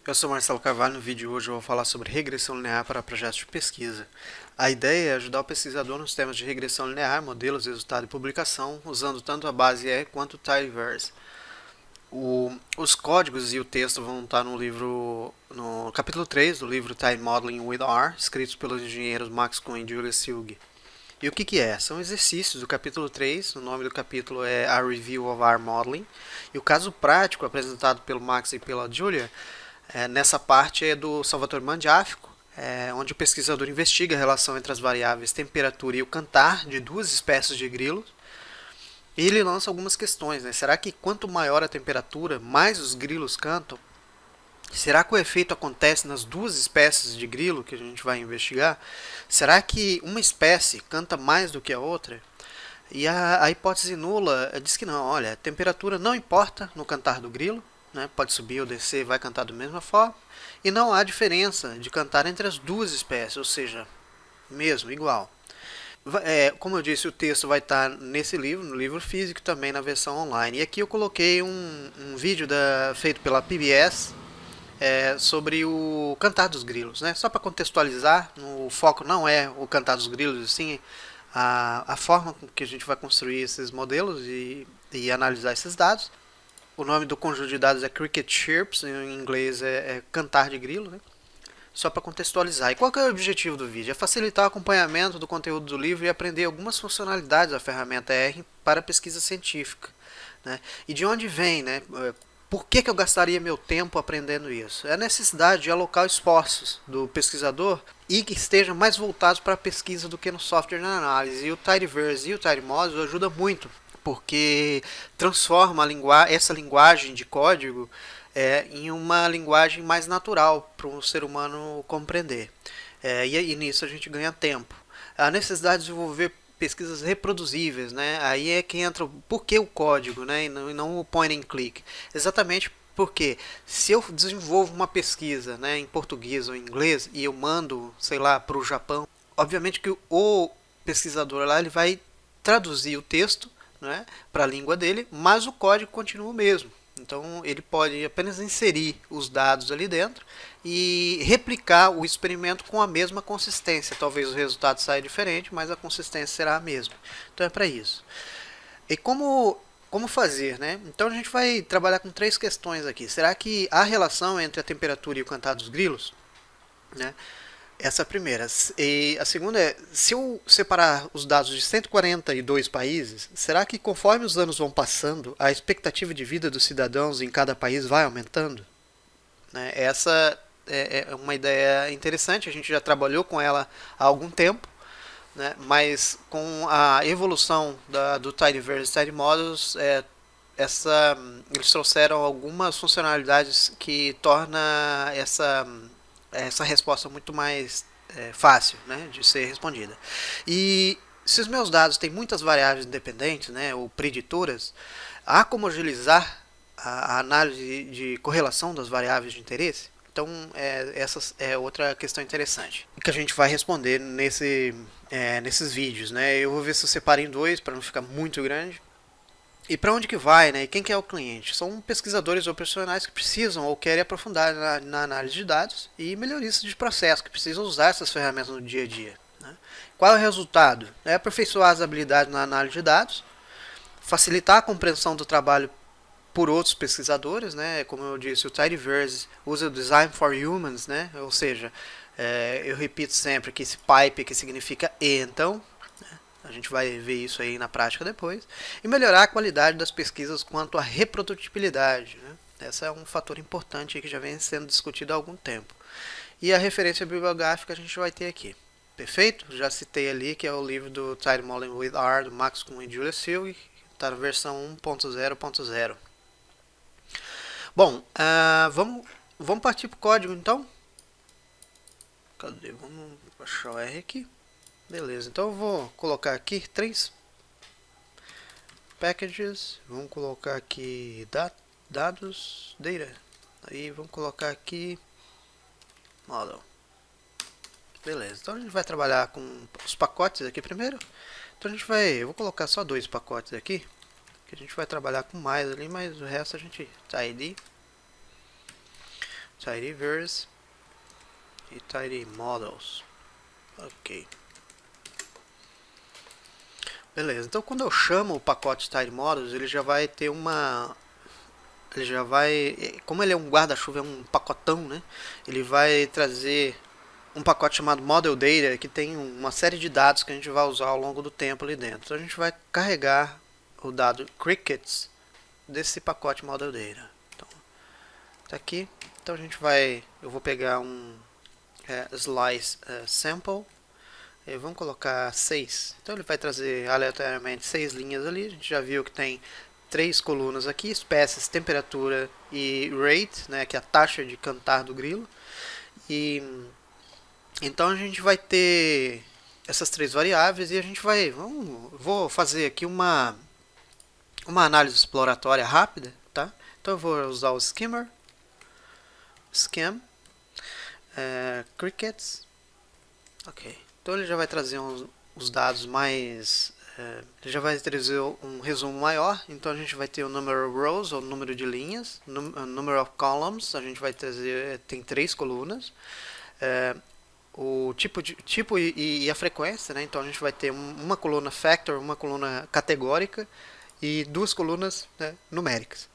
Eu sou Marcelo Carvalho. No vídeo de hoje eu vou falar sobre regressão linear para projetos de pesquisa. A ideia é ajudar o pesquisador nos temas de regressão linear, modelos, resultado e publicação, usando tanto a base R quanto o tidyverse. Os códigos e o texto vão estar no capítulo 3 do livro Time Modeling with R, escritos pelos engenheiros Max Kuhn e Julia Silge. E o que é? São exercícios do capítulo 3, o nome do capítulo é A Review of R Modeling, e o caso prático apresentado pelo Max e pela Julia nessa parte é do Salvatore Mangiafico, onde o pesquisador investiga a relação entre as variáveis temperatura e o cantar de duas espécies de grilos. E ele lança algumas questões, né? Será que quanto maior a temperatura, mais os grilos cantam? Será que o efeito acontece nas duas espécies de grilo que a gente vai investigar? Será que uma espécie canta mais do que a outra? E a hipótese nula diz que não, olha, a temperatura não importa no cantar do grilo, né? Pode subir ou descer, vai cantar da mesma forma, e não há diferença de cantar entre as duas espécies, ou seja, mesmo, igual. Como eu disse, o texto vai estar nesse livro, no livro físico, também na versão online. E aqui eu coloquei um vídeo feito pela PBS sobre o cantar dos grilos, né? Só para contextualizar, o foco não é o cantar dos grilos, sim a forma com que a gente vai construir esses modelos e analisar esses dados. O nome do conjunto de dados é Cricket Chirps, em inglês é cantar de grilo, né? Só para contextualizar. E qual que é o objetivo do vídeo? É facilitar o acompanhamento do conteúdo do livro e aprender algumas funcionalidades da ferramenta R para pesquisa científica, né? E de onde vem, né? Por que eu gastaria meu tempo aprendendo isso? É a necessidade de alocar esforços do pesquisador e que estejam mais voltados para a pesquisa do que no software de análise. E o tidyverse e o tidymodels ajudam muito, porque transforma essa linguagem de código em uma linguagem mais natural para um ser humano compreender. E nisso a gente ganha tempo. A necessidade de desenvolver pesquisas reproduzíveis, né? Aí é que entra por que o código, né? E não o point and click. Exatamente porque se eu desenvolvo uma pesquisa, né, em português ou em inglês e eu mando, sei lá, para o Japão, obviamente que o pesquisador lá ele vai traduzir o texto, né, para a língua dele, mas o código continua o mesmo. Então ele pode apenas inserir os dados ali dentro e replicar o experimento com a mesma consistência. Talvez o resultado saia diferente, mas a consistência será a mesma. Então é para isso. E como fazer, né? Então a gente vai trabalhar com três questões aqui. Será que há relação entre a temperatura e o cantar dos grilos? Né? Essa é a primeira. E a segunda é, se eu separar os dados de 142 países, será que conforme os anos vão passando, a expectativa de vida dos cidadãos em cada país vai aumentando? Né? Essa é uma ideia interessante, a gente já trabalhou com ela há algum tempo, né? Mas com a evolução do Tidyverse e Tidymodels, eles trouxeram algumas funcionalidades que torna essa resposta muito mais fácil, né, de ser respondida. E se os meus dados têm muitas variáveis independentes, né, ou preditoras, há como agilizar a análise de correlação das variáveis de interesse? Então, essa é outra questão interessante que a gente vai responder nesses vídeos, né? Eu vou ver se eu separo em dois para não ficar muito grande. E para onde que vai, né? E quem que é o cliente? São pesquisadores ou profissionais que precisam ou querem aprofundar na análise de dados e melhoristas de processo que precisam usar essas ferramentas no dia a dia. Né? Qual é o resultado? É aperfeiçoar as habilidades na análise de dados, facilitar a compreensão do trabalho por outros pesquisadores, né? Como eu disse, o Tidyverse usa o Design for Humans, né? Ou seja, eu repito sempre que esse pipe que significa e então, a gente vai ver isso aí na prática depois. E melhorar a qualidade das pesquisas quanto à reprodutibilidade. Né? Esse é um fator importante que já vem sendo discutido há algum tempo. E a referência bibliográfica a gente vai ter aqui. Perfeito? Já citei ali que é o livro do Time Modeling with R, do Max Kuhn e Julia Silge, que está na versão 1.0.0. Bom, vamos partir para o código então? Cadê? Vamos achar o R aqui. Beleza, então eu vou colocar aqui três packages. Vamos colocar aqui dados, data. Aí vamos colocar aqui model. Beleza, então a gente vai trabalhar com os pacotes aqui primeiro. Então eu vou colocar só dois pacotes aqui, que a gente vai trabalhar com mais ali, mas o resto a gente tá ali. tidyverse e tidymodels. Ok. Beleza, então quando eu chamo o pacote tidymodels, ele já vai ter uma... Ele já vai... Como ele é um guarda-chuva, é um pacotão, né? Ele vai trazer um pacote chamado model data, que tem uma série de dados que a gente vai usar ao longo do tempo ali dentro. Então a gente vai carregar o dado crickets desse pacote model data. Então, tá aqui. Então a gente vai... Eu vou pegar um slice sample. E vamos colocar 6. Então ele vai trazer aleatoriamente 6 linhas ali. A gente já viu que tem 3 colunas aqui, espécies, temperatura e rate, né, que é a taxa de cantar do grilo. E então a gente vai ter essas 3 variáveis e a gente vai... Vou fazer aqui uma análise exploratória rápida, tá? Então eu vou usar o skimmer, skim, crickets, ok. Então ele já vai trazer os dados mais... ele já vai trazer um resumo maior. Então a gente vai ter o number of rows, ou número de linhas, number of columns, a gente vai trazer... Tem 3 colunas. O tipo e a frequência, né? Então a gente vai ter uma coluna factor, uma coluna categórica e 2 colunas, né, numéricas.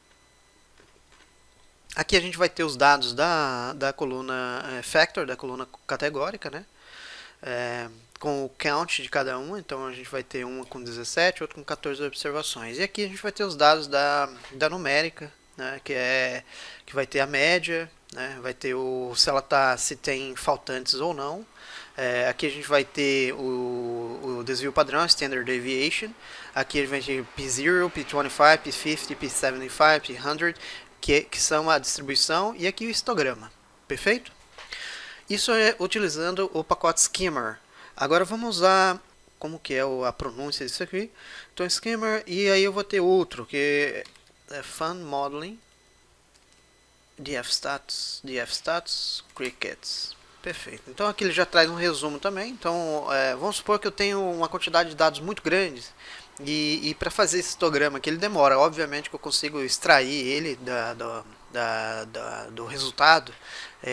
Aqui a gente vai ter os dados da coluna factor, da coluna categórica, né? Com o count de cada uma. Então a gente vai ter uma com 17, outra com 14 observações. E aqui a gente vai ter os dados da numérica, né? Que vai ter a média, né? Vai ter se tem faltantes ou não. Aqui a gente vai ter o desvio padrão, Standard Deviation. Aqui a gente vai ter P0, P25, P50, P75, P100, que são a distribuição, e aqui o histograma. Perfeito? Isso é utilizando o pacote skimmer. Agora vamos usar como que é a pronúncia disso aqui. Então skimmer, e aí eu vou ter outro, que é fun modeling, dfstats, crickets. Perfeito. Então aqui ele já traz um resumo também. Então vamos supor que eu tenho uma quantidade de dados muito grandes. E para fazer esse histograma aqui ele demora. Obviamente que eu consigo extrair ele do resultado,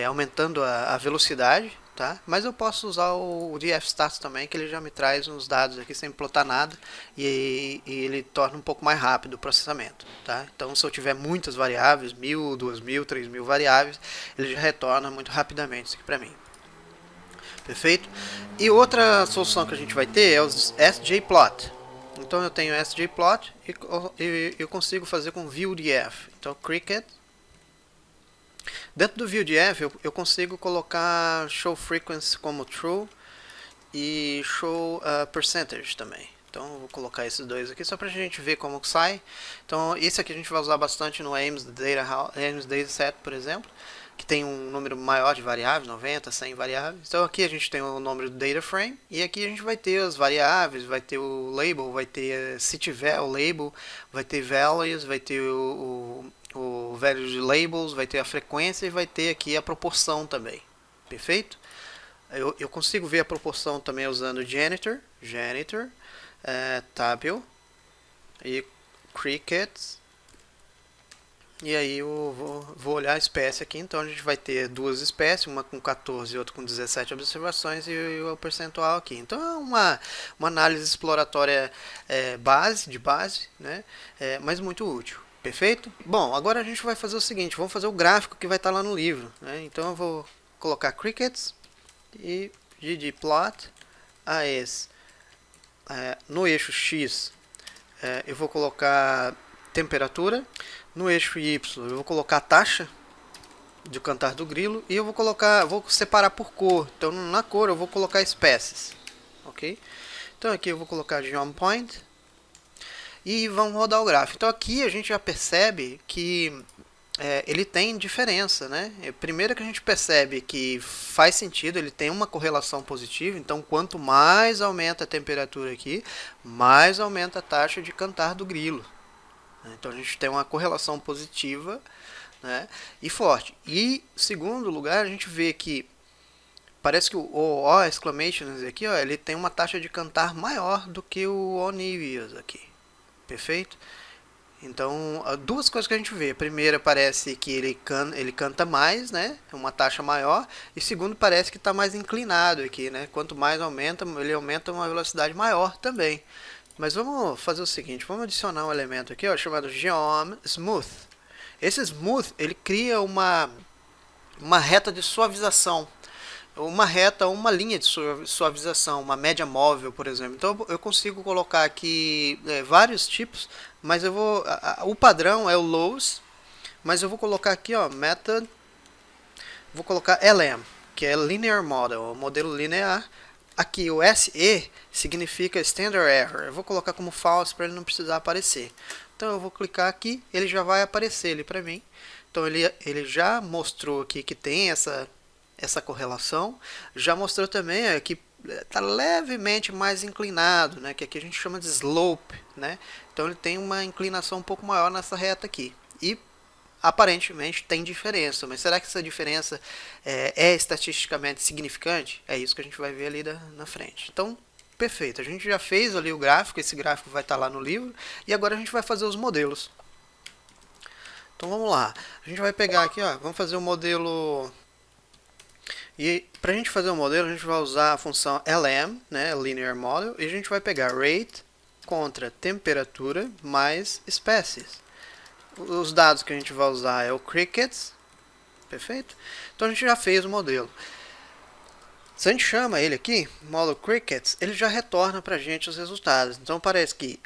aumentando a velocidade. Tá? Mas eu posso usar o dfstats também, que ele já me traz uns dados aqui sem plotar nada. E ele torna um pouco mais rápido o processamento. Tá? Então se eu tiver muitas variáveis, 1000, 2000, 3000 variáveis, ele já retorna muito rapidamente isso aqui para mim. Perfeito? E outra solução que a gente vai ter é os sjplot. Então eu tenho sjplot e eu consigo fazer com viewdf. Então cricket. Dentro do viewdf eu consigo colocar show frequency como true e show percentage também. Então eu vou colocar esses dois aqui só para a gente ver como sai. Então esse aqui a gente vai usar bastante no Ames Dataset, por exemplo, que tem um número maior de variáveis, 90, 100 variáveis. Então aqui a gente tem o número do data frame e aqui a gente vai ter as variáveis, vai ter o label, vai ter, se tiver o label, vai ter values, vai ter o value de labels, vai ter a frequência e vai ter aqui a proporção também. Perfeito? Eu consigo ver a proporção também usando janitor, table e crickets. E aí eu vou olhar a espécie aqui. Então a gente vai ter 2 espécies, uma com 14 e outra com 17 observações e o percentual aqui. Então é uma análise exploratória de base, né? Mas muito útil. Perfeito? Bom, agora a gente vai fazer o seguinte, vamos fazer o gráfico que vai estar lá no livro, né? Então eu vou colocar crickets e ggplot no eixo X eu vou colocar temperatura, no eixo Y eu vou colocar a taxa de cantar do grilo e eu vou separar por cor. Então na cor eu vou colocar espécies, ok? Então aqui eu vou colocar geom point e vamos rodar o gráfico. Então aqui a gente já percebe que ele tem diferença, né? Primeiro que a gente percebe que faz sentido, ele tem uma correlação positiva. Então quanto mais aumenta a temperatura aqui, mais aumenta a taxa de cantar do grilo. Então a gente tem uma correlação positiva, né, e forte. E segundo lugar, a gente vê que parece que o exclamations aqui, ó, ele tem uma taxa de cantar maior do que o onivious aqui. Perfeito? Então, duas coisas que a gente vê. Primeiro, parece que ele canta mais, né? Uma taxa maior. E segundo, parece que está mais inclinado aqui, né? Quanto mais aumenta, ele aumenta uma velocidade maior também. Mas vamos fazer o seguinte, vamos adicionar um elemento aqui, ó, chamado Geom Smooth. Esse Smooth, ele cria uma reta de suavização. Uma reta, uma linha de suavização, uma média móvel, por exemplo. Então eu consigo colocar aqui vários tipos, mas eu vou, o padrão é o lows, mas eu vou colocar aqui, ó, method, vou colocar LM, que é linear model, o modelo linear. Aqui o SE significa standard error. Eu vou colocar como false para ele não precisar aparecer. Então eu vou clicar aqui, ele já vai aparecer ali para mim. Então ele já mostrou aqui que tem essa correlação. Já mostrou também que está levemente mais inclinado, né? Que aqui a gente chama de slope, né? Então ele tem uma inclinação um pouco maior nessa reta aqui. E aparentemente tem diferença, mas será que essa diferença é estatisticamente significante? É isso que a gente vai ver ali na frente. Então, perfeito, a gente já fez ali o gráfico, esse gráfico vai estar lá no livro, e agora a gente vai fazer os modelos. Então vamos lá, a gente vai pegar aqui, ó, vamos fazer o modelo, e para a gente fazer o modelo a gente vai usar a função LM, né, Linear Model, e a gente vai pegar rate contra temperatura mais espécies. Os dados que a gente vai usar é o crickets, perfeito? Então a gente já fez o modelo. Se a gente chama ele aqui, model crickets, ele já retorna para a gente os resultados. Então parece que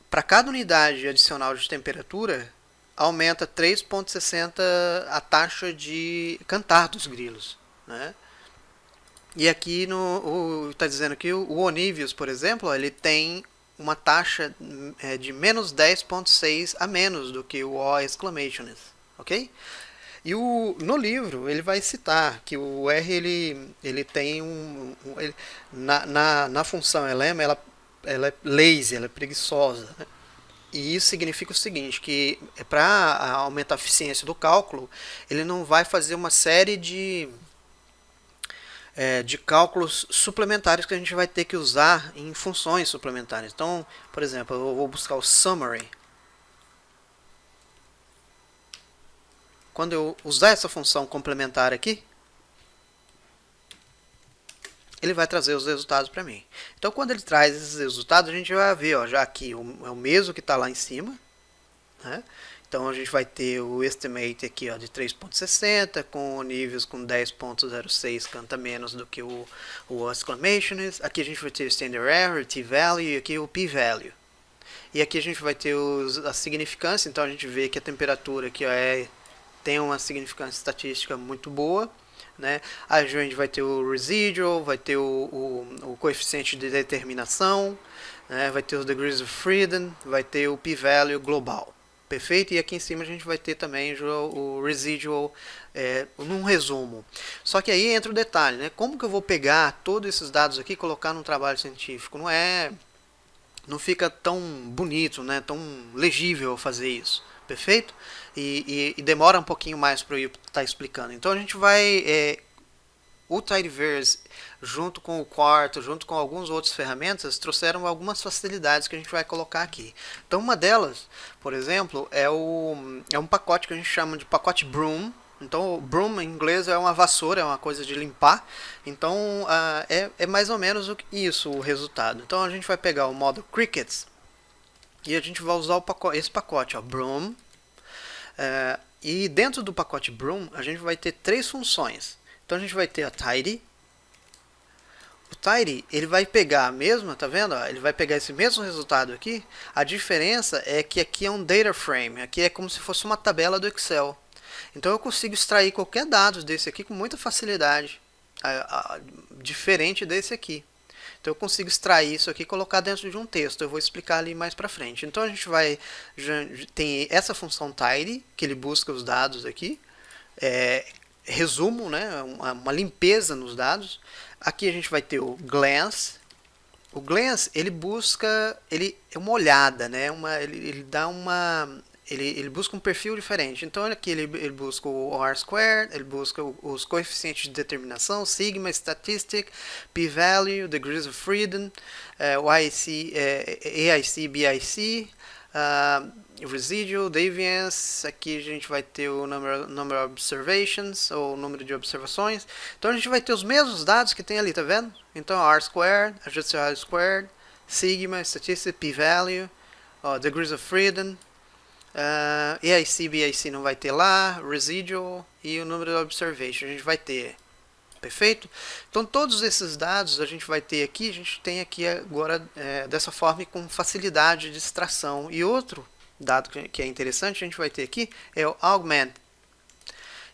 para cada unidade adicional de temperatura, aumenta 3,60 a taxa de cantar dos grilos, né? E aqui está dizendo que o Onivius, por exemplo, ele tem uma taxa de menos 10,6 a menos do que o O exclamationist, ok? E no livro ele vai citar que o R ele tem na função LM ela é lazy, ela é preguiçosa, né? E isso significa o seguinte, que para aumentar a eficiência do cálculo, ele não vai fazer uma série de cálculos suplementares que a gente vai ter que usar em funções suplementares. Então, por exemplo, eu vou buscar o summary. Quando eu usar essa função complementar aqui, ele vai trazer os resultados para mim. Então, quando ele traz esses resultados, a gente vai ver, ó, já aqui é o mesmo que está lá em cima, né? Então a gente vai ter o estimate aqui, ó, de 3,60 com níveis com 10,06, canta menos do que o exclamationist. Aqui a gente vai ter o standard error, t-value, e aqui o p-value. E aqui a gente vai ter a significância, então a gente vê que a temperatura aqui, ó, tem uma significância estatística muito boa, né? A gente vai ter o residual, vai ter o coeficiente de determinação, né? Vai ter os degrees of freedom, vai ter o p-value global. Perfeito? E aqui em cima a gente vai ter também o residual num resumo. Só que aí entra o detalhe, né? Como que eu vou pegar todos esses dados aqui e colocar num trabalho científico? Não fica tão bonito, né? Tão legível fazer isso. Perfeito? E demora um pouquinho mais para eu estar explicando. Então a gente vai... o Tidyverse, junto com o Quarto, junto com algumas outras ferramentas, trouxeram algumas facilidades que a gente vai colocar aqui. Então uma delas, por exemplo, é um pacote que a gente chama de pacote Broom. Então o Broom em inglês é uma vassoura, é uma coisa de limpar. Então é mais ou menos isso o resultado. Então a gente vai pegar o modo Crickets e a gente vai usar esse pacote, ó, Broom. E dentro do pacote Broom a gente vai ter três funções. Então a gente vai ter a Tidy. O Tidy, ele vai pegar a mesma, tá vendo? Ele vai pegar esse mesmo resultado aqui. A diferença é que aqui é um data frame. Aqui é como se fosse uma tabela do Excel. Então eu consigo extrair qualquer dado desse aqui com muita facilidade. Diferente desse aqui. Então eu consigo extrair isso aqui e colocar dentro de um texto. Eu vou explicar ali mais pra frente. Então a gente tem essa função Tidy, que ele busca os dados aqui. Resumo, né, uma limpeza nos dados. Aqui a gente vai ter o glance. O glance, ele busca, ele é uma olhada, né, ele dá ele busca um perfil diferente. Então aqui ele busca o R-squared, ele busca os coeficientes de determinação, sigma, statistic, p-value, degrees of freedom, AIC, BIC, Residual, deviance, aqui a gente vai ter o number of observations, ou número de observações. Então a gente vai ter os mesmos dados que tem ali, tá vendo? Então R squared, adjusted value squared, sigma, statistic, p-value, degrees of freedom, EIC, BIC não vai ter lá, residual e o número de observation a gente vai ter. Perfeito? Então todos esses dados a gente vai ter aqui, a gente tem aqui agora dessa forma e com facilidade de extração. E outro dado que é interessante, a gente vai ter aqui, é o augment.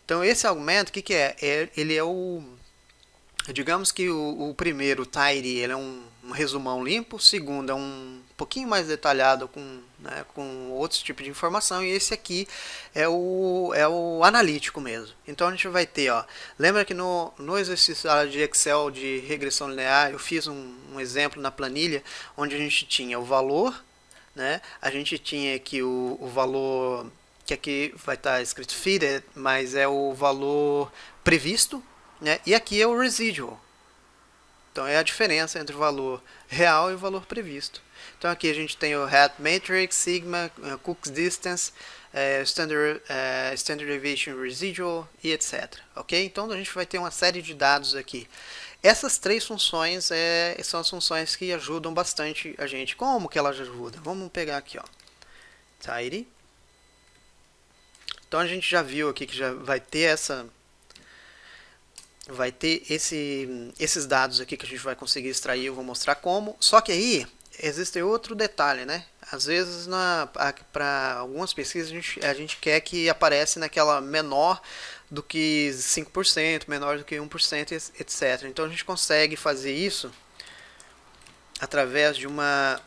Então esse augment, o que é? Ele é digamos que o primeiro, o tidy, ele é um resumão limpo, o segundo é um pouquinho mais detalhado com outros tipos de informação, e esse aqui é o analítico mesmo. Então a gente vai ter, lembra que no exercício de Excel de regressão linear, eu fiz um exemplo na planilha, onde a gente tinha o valor, né? A gente tinha aqui o valor, que aqui vai estar escrito fitted, mas é o valor previsto, né? E aqui é o residual. Então é a diferença entre o valor real e o valor previsto. Então aqui a gente tem o hat matrix, sigma, Cook's distance, standard deviation residual e etc. Ok? Então a gente vai ter uma série de dados aqui. Essas três funções são as funções que ajudam bastante a gente. Como que elas ajudam? Vamos pegar aqui, tidy. Então a gente já viu aqui que já vai ter esses dados aqui que a gente vai conseguir extrair, eu vou mostrar como. Só que aí existe outro detalhe, né? Às vezes para algumas pesquisas a gente quer que apareça naquela menor do que 5%, menor do que 1%, etc. Então a gente consegue fazer isso através de uma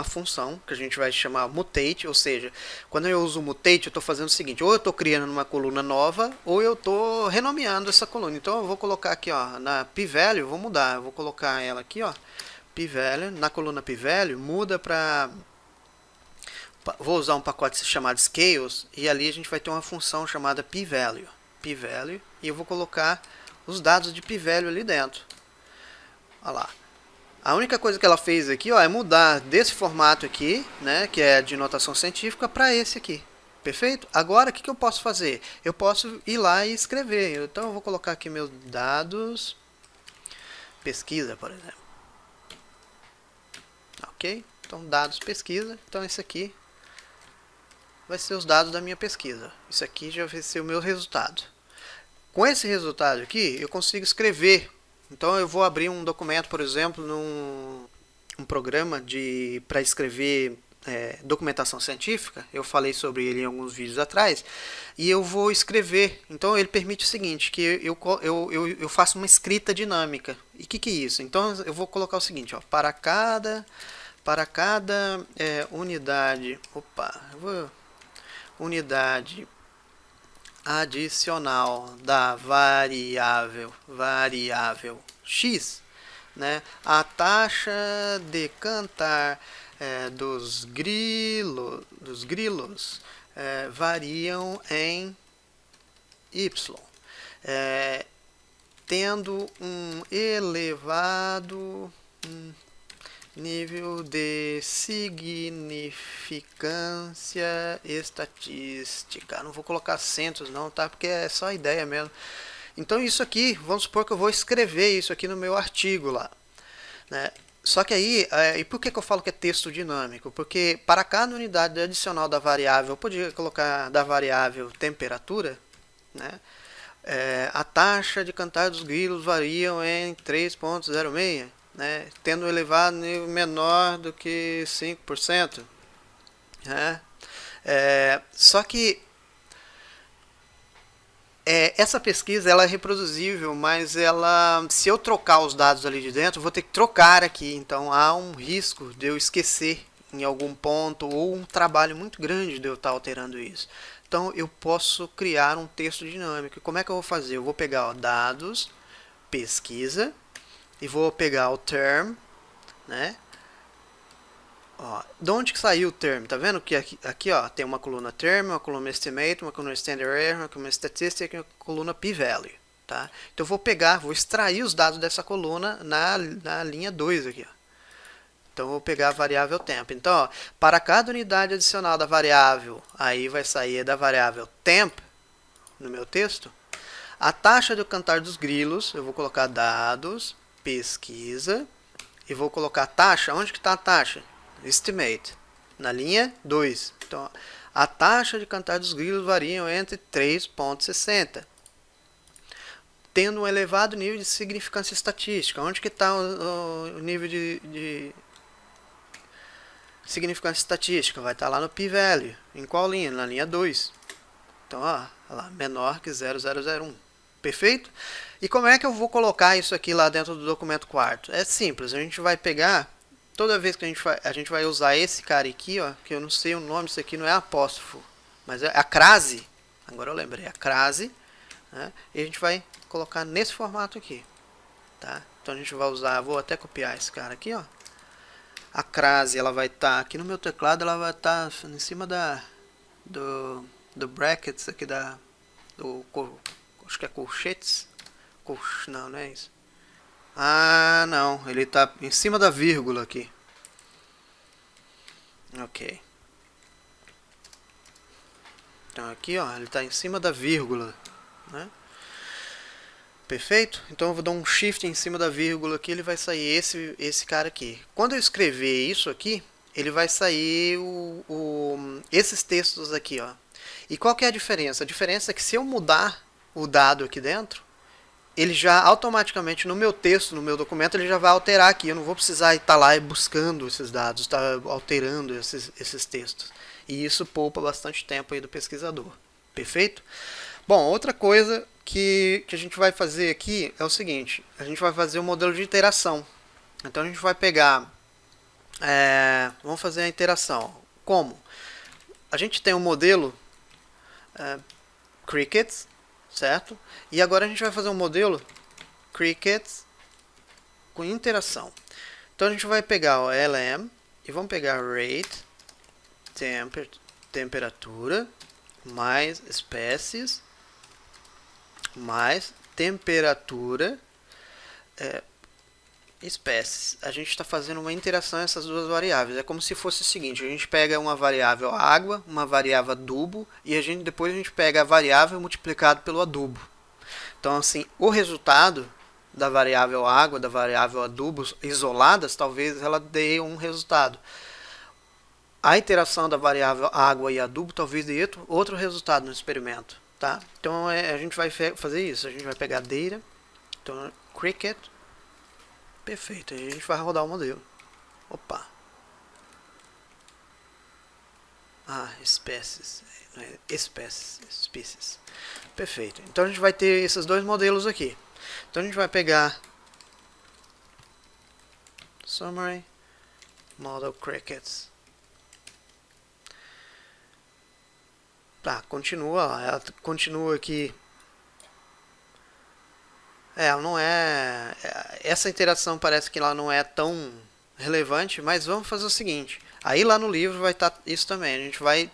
função que a gente vai chamar mutate, ou seja, quando eu uso mutate, eu estou fazendo o seguinte, ou eu estou criando uma coluna nova, ou eu estou renomeando essa coluna. Então eu vou colocar aqui, na p-value, vou mudar, eu vou colocar ela aqui, p-value, na coluna p-value, muda para, vou usar um pacote chamado scales, e ali a gente vai ter uma função chamada p-value, e eu vou colocar os dados de p-value ali dentro. Olha lá. A única coisa que ela fez aqui, é mudar desse formato aqui, né, que é de notação científica, para esse aqui. Perfeito? Agora, o que eu posso fazer? Eu posso ir lá e escrever. Então, eu vou colocar aqui meus dados. Pesquisa, por exemplo. Ok? Então, dados pesquisa. Então, esse aqui vai ser os dados da minha pesquisa. Isso aqui já vai ser o meu resultado. Com esse resultado aqui, eu consigo escrever. Então eu vou abrir um documento, por exemplo, num programa para escrever documentação científica. Eu falei sobre ele em alguns vídeos atrás. E eu vou escrever. Então ele permite o seguinte, que eu faço uma escrita dinâmica. E o que é isso? Então eu vou colocar o seguinte, para cada unidade, unidade adicional da variável x, né, a taxa de cantar dos grilos variam em y, tendo um elevado nível de significância estatística. Não vou colocar acentos não, tá? Porque é só ideia mesmo. Então isso aqui, vamos supor que eu vou escrever isso aqui no meu artigo lá, né? Só que aí, e por que eu falo que é texto dinâmico? Porque para cada unidade adicional da variável, eu podia colocar da variável temperatura, né? A taxa de cantar dos grilos variam em 3,06, né, tendo elevado nível menor do que 5%. Né? Só que essa pesquisa ela é reproduzível, mas se eu trocar os dados ali de dentro, eu vou ter que trocar aqui. Então há um risco de eu esquecer em algum ponto, ou um trabalho muito grande de eu estar alterando isso. Então eu posso criar um texto dinâmico. Como é que eu vou fazer? Eu vou pegar dados, pesquisa, e vou pegar o term, né? De onde que saiu o term? Tá vendo que aqui tem uma coluna term, uma coluna estimate, uma coluna standard error, uma coluna statistic e uma coluna p-value, tá? Então eu vou extrair os dados dessa coluna na linha 2 aqui, Então eu vou pegar a variável tempo. Então, ó, para cada unidade adicional da variável, aí vai sair da variável temp, no meu texto, a taxa do cantar dos grilos, eu vou colocar dados, pesquisa, e vou colocar taxa. Onde que está a taxa? Estimate, na linha 2. Então, a taxa de cantar dos grilos varia entre 3,60, tendo um elevado nível de significância estatística. Onde que está o nível de significância estatística? Vai estar lá no p-value. Em qual linha? Na linha 2. Então, ó lá, menor que 0,001. Perfeito? E como é que eu vou colocar isso aqui lá dentro do documento quarto? É simples, a gente vai pegar, toda vez que a gente vai usar esse cara aqui, ó, que eu não sei o nome, isso aqui não é apóstrofo, mas é a crase, agora eu lembrei, a crase, né? E a gente vai colocar nesse formato aqui, tá? Então a gente vai usar, vou até copiar esse cara aqui, ó. A crase, ela vai estar aqui no meu teclado, ela vai estar em cima do brackets aqui acho que é colchetes. Não, não é isso. Ah, não, ele está em cima da vírgula aqui. Ok. Então aqui, ó, ele está em cima da vírgula, né? Perfeito? Então eu vou dar um shift em cima da vírgula aqui, ele vai sair esse cara aqui. Quando eu escrever isso aqui, ele vai sair esses textos aqui, ó. E qual que é a diferença? A diferença é que se eu mudar o dado aqui dentro, ele já automaticamente no meu texto, no meu documento, ele já vai alterar aqui. Eu não vou precisar estar lá buscando esses dados, estar alterando esses textos. E isso poupa bastante tempo aí do pesquisador. Perfeito? Bom, outra coisa que a gente vai fazer aqui é o seguinte. A gente vai fazer um modelo de interação. Então a gente vai pegar... vamos fazer a interação. Como? A gente tem um modelo Crickets, certo? E agora a gente vai fazer um modelo Crickets com interação. Então a gente vai pegar o LM e vamos pegar rate, temperatura, mais espécies, mais temperatura, espécies. A gente está fazendo uma interação essas duas variáveis. É como se fosse o seguinte: a gente pega uma variável água, uma variável adubo, e depois a gente pega a variável multiplicado pelo adubo. Então, assim, o resultado da variável água, da variável adubo isoladas, talvez ela dê um resultado. A interação da variável água e adubo talvez dê outro resultado no experimento, tá? Então a gente vai fazer isso. A gente vai pegar data, então cricket. Perfeito, aí a gente vai rodar o modelo. Opa! Espécies. Species. Perfeito. Então a gente vai ter esses dois modelos aqui. Então a gente vai pegar Summary, Model Crickets. Tá, continua lá. Ela continua aqui. Não é... Essa interação parece que ela não é tão relevante, mas vamos fazer o seguinte. Aí lá no livro vai estar isso também. A gente vai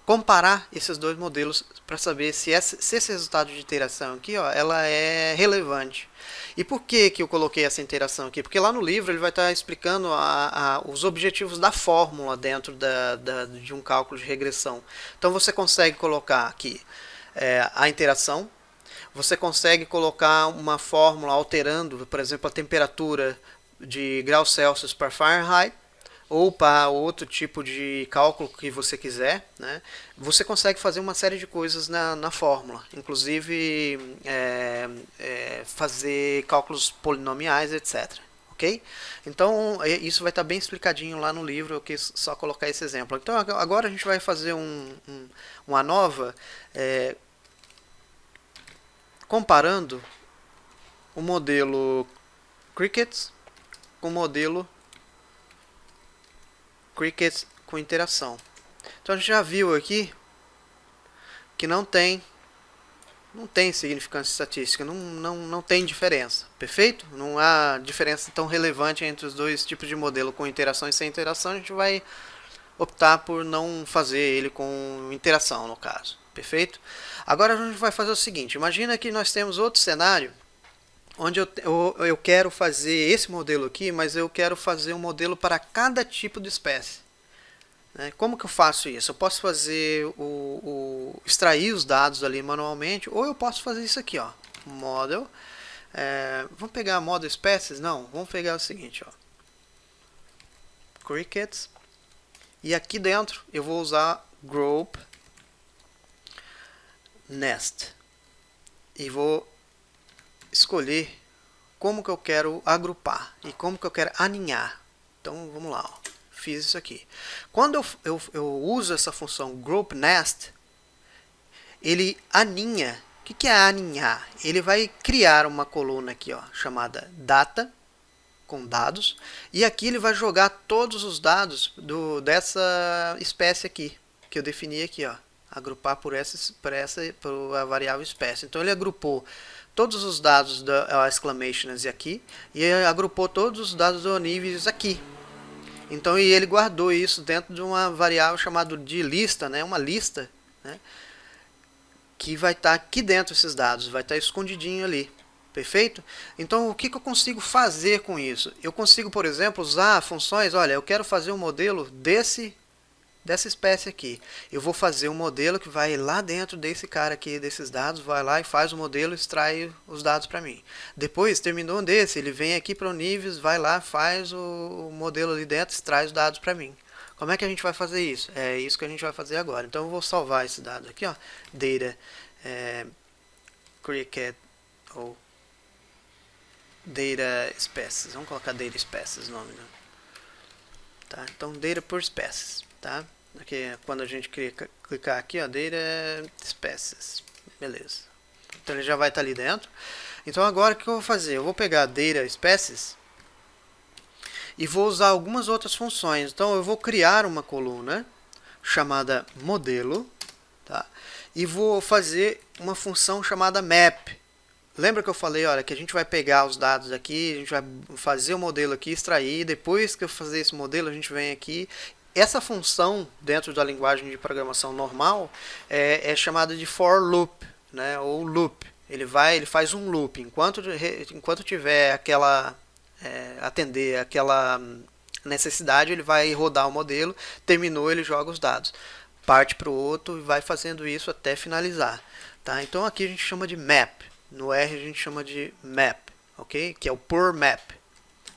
comparar esses dois modelos para saber se esse resultado de interação aqui, ó, ela é relevante. E por que eu coloquei essa interação aqui? Porque lá no livro ele vai estar explicando os objetivos da fórmula dentro de um cálculo de regressão. Então você consegue colocar aqui a interação. Você consegue colocar uma fórmula alterando, por exemplo, a temperatura de graus Celsius para Fahrenheit, ou para outro tipo de cálculo que você quiser, né? Você consegue fazer uma série de coisas na fórmula, inclusive fazer cálculos polinomiais, etc. Ok? Então, isso vai estar bem explicadinho lá no livro, eu quis só colocar esse exemplo. Então, agora a gente vai fazer uma nova... comparando o modelo Crickets com o modelo Crickets com interação. Então a gente já viu aqui que não tem significância estatística, não tem diferença, perfeito? Não há diferença tão relevante entre os dois tipos de modelo, com interação e sem interação. A gente vai optar por não fazer ele com interação, no caso, perfeito? Agora a gente vai fazer o seguinte: imagina que nós temos outro cenário onde eu quero fazer esse modelo aqui, mas eu quero fazer um modelo para cada tipo de espécie. Como que eu faço isso? Eu posso fazer extrair os dados ali manualmente, ou eu posso fazer isso aqui, ó, model. Vamos pegar model espécies? Não, vamos pegar o seguinte, ó, crickets, e aqui dentro eu vou usar group nest e vou escolher como que eu quero agrupar e como que eu quero aninhar. Então vamos lá, ó. Fiz isso aqui. Quando eu uso essa função group nest, ele aninha. O que é aninhar? Ele vai criar uma coluna aqui, ó, chamada data, com dados, e aqui ele vai jogar todos os dados dessa espécie aqui, que eu defini aqui, ó, agrupar por a variável espécie. Então ele agrupou todos os dados da exclamations aqui, e agrupou todos os dados do níveis aqui. Então ele guardou isso dentro de uma variável chamada de lista, uma lista, que vai estar aqui dentro esses dados, vai estar escondidinho ali. Perfeito? Então o que eu consigo fazer com isso? Eu consigo, por exemplo, usar funções, olha, eu quero fazer um modelo dessa espécie aqui. Eu vou fazer um modelo que vai lá dentro desse cara aqui, desses dados, vai lá e faz o modelo, extrai os dados para mim. Depois, terminou desse, ele vem aqui para o níveis, vai lá, faz o modelo ali dentro, extrai os dados para mim. Como é que a gente vai fazer isso? É isso que a gente vai fazer agora. Então eu vou salvar esse dado aqui, ó, data cricket ou data species. Vamos colocar data species no nome, né? Tá? Então data por species, tá? Aqui, quando a gente clicar aqui, ó, data species, beleza. Então ele já vai estar ali dentro. Então agora o que eu vou fazer? Eu vou pegar data species e vou usar algumas outras funções. Então eu vou criar uma coluna chamada modelo, tá? E vou fazer uma função chamada map. Lembra que eu falei, olha, que a gente vai pegar os dados aqui, a gente vai fazer o modelo aqui, extrair, depois que eu fazer esse modelo, a gente vem aqui. Essa função, dentro da linguagem de programação normal, é chamada de for loop, ou loop. Ele faz um loop, enquanto tiver atender aquela necessidade, ele vai rodar o modelo, terminou, ele joga os dados. Parte para o outro e vai fazendo isso até finalizar. Tá? Então aqui a gente chama de map. No R a gente chama de map, ok? Que é o per map.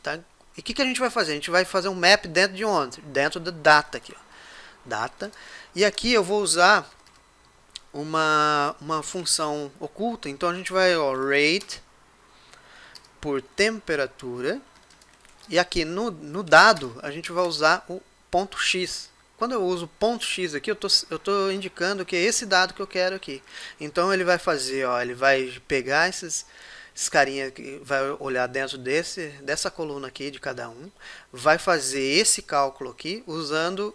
Tá? E o que a gente vai fazer? A gente vai fazer um map dentro de onde? Dentro da data aqui, ó. Data. E aqui eu vou usar uma função oculta. Então a gente vai, ó, rate por temperatura. E aqui no dado a gente vai usar o ponto X. Quando eu uso ponto X aqui, eu tô indicando que é esse dado que eu quero aqui. Então ele vai fazer, ó, ele vai pegar esses carinha, vai olhar dentro dessa coluna aqui de cada um, vai fazer esse cálculo aqui usando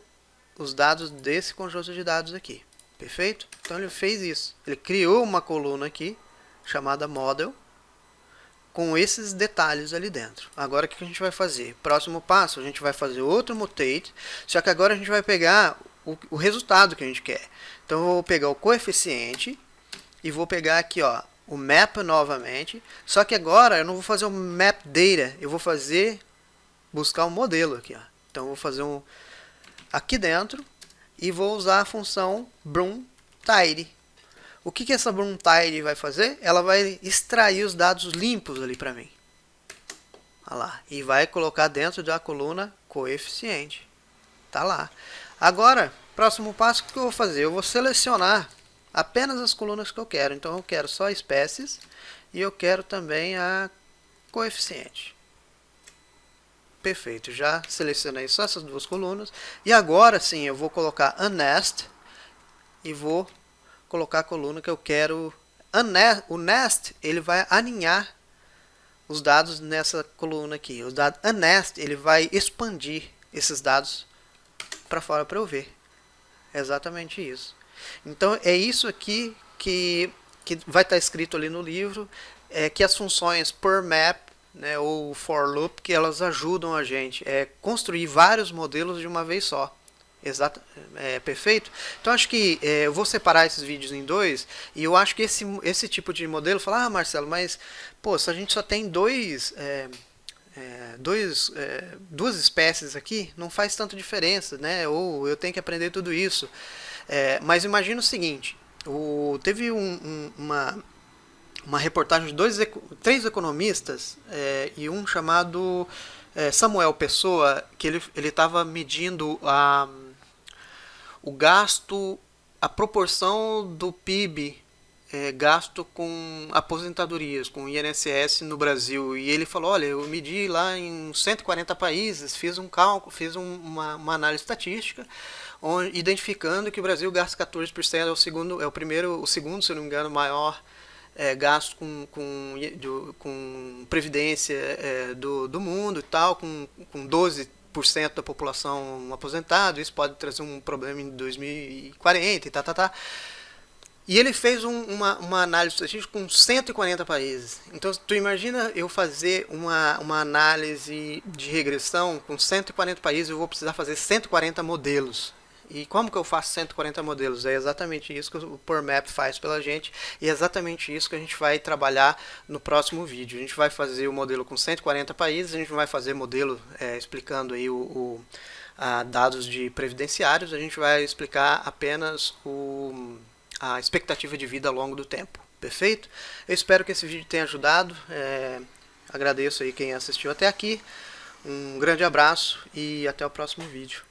os dados desse conjunto de dados aqui. Perfeito? Então ele fez isso. Ele criou uma coluna aqui chamada model com esses detalhes ali dentro. Agora o que a gente vai fazer? Próximo passo, a gente vai fazer outro mutate, só que agora a gente vai pegar o resultado que a gente quer. Então eu vou pegar o coeficiente e vou pegar aqui, ó, o map novamente, só que agora eu não vou fazer o map data, eu vou buscar um modelo aqui, ó. Então eu vou fazer aqui dentro e vou usar a função broom_tidy. O que essa broom_tidy vai fazer? Ela vai extrair os dados limpos ali para mim. Olha lá. E vai colocar dentro da coluna coeficiente. Tá lá. Agora, próximo passo, o que eu vou fazer? Eu vou selecionar apenas as colunas que eu quero. Então eu quero só espécies e eu quero também a coeficiente. Perfeito. Já selecionei só essas duas colunas. E agora sim, eu vou colocar a nest e vou colocar a coluna que eu quero. O nest, ele vai aninhar os dados nessa coluna aqui. O dado unest, ele vai expandir esses dados para fora para eu ver. É exatamente isso. Então é isso aqui que vai estar escrito ali no livro, que as funções per map, ou for loop, que elas ajudam a gente construir vários modelos de uma vez só. Exato, perfeito. Então acho que eu vou separar esses vídeos em dois e eu acho que esse tipo de modelo fala, ah, Marcelo, mas pô, se a gente só tem duas espécies aqui, não faz tanta diferença, né? Ou eu tenho que aprender tudo isso. Mas imagina o seguinte, teve uma reportagem de três economistas e um chamado Samuel Pessoa, que ele estava medindo o gasto, a proporção do PIB gasto com aposentadorias, com INSS no Brasil. E ele falou, olha, eu medi lá em 140 países, fiz um cálculo, fiz uma análise estatística, identificando que o Brasil gasta 14%, o segundo, se eu não me engano, maior gasto com previdência do mundo e tal, com 12% da população aposentada. Isso pode trazer um problema em 2040 e tá. E ele fez uma análise estatística com 140 países. Então, tu imagina eu fazer uma análise de regressão com 140 países, eu vou precisar fazer 140 modelos. E como que eu faço 140 modelos? É exatamente isso que o PowerMap faz pela gente e é exatamente isso que a gente vai trabalhar no próximo vídeo. A gente vai fazer o modelo com 140 países, a gente vai fazer modelo explicando aí dados de previdenciários, a gente vai explicar apenas a expectativa de vida ao longo do tempo. Perfeito? Eu espero que esse vídeo tenha ajudado. Agradeço aí quem assistiu até aqui. Um grande abraço e até o próximo vídeo.